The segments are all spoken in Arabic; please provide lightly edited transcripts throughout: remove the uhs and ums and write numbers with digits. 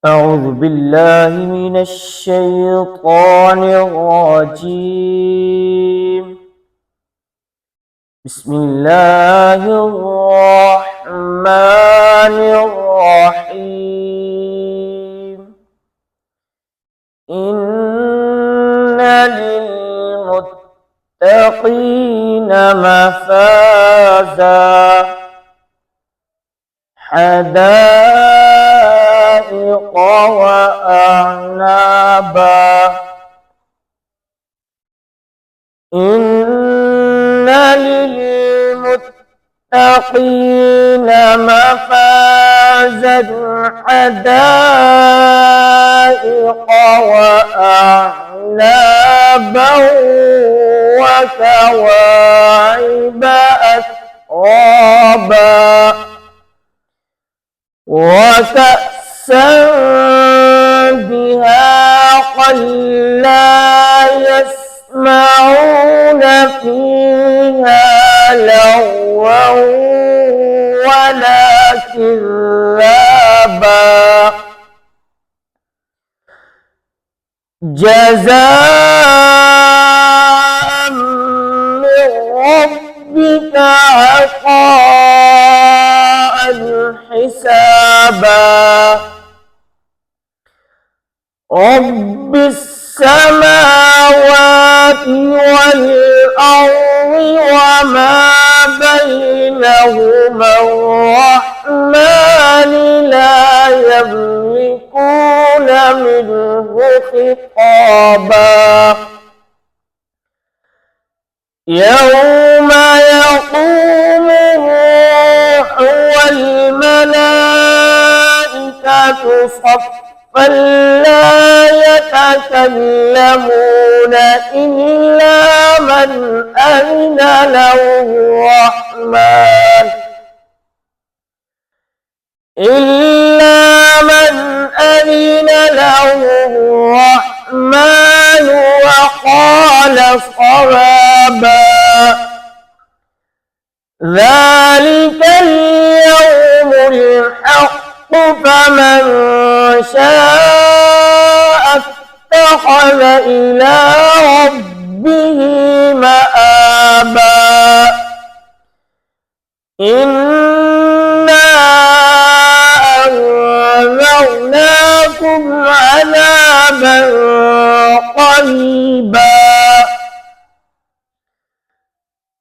أعوذ بالله من الشيطان الرجيم. بسم الله الرحمن الرحيم. إن للمتقين مفازا حدائق وأعنابا. إن للمتقين مفازا حدائق وأعنابا وكواعب أترابا وكأسا دهاقا لا يسمعون فيها لغوا ولا كذابا جزاء من ربك عطاء حسابا. رب السماوات والأرض وما بينهما الرحمن لا يملكون منه خطابا. يوم يقوم الروح والملائكة صفا لا يتكلمون إلا من أذن له الرحمن وقال صوابا. ذلك اليوم الحق فمن شاء اتخذ إلى ربه مآبا. إنا أنذرناكم عذابا قريبا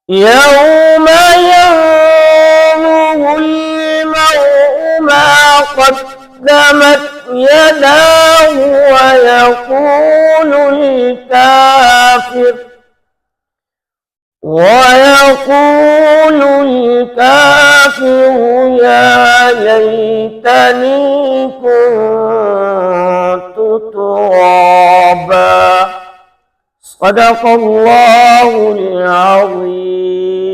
يوم ينظر المرء ما قدمت يداه ويقول الكافر يا ليتني كنت ترابا. صدق الله العظيم.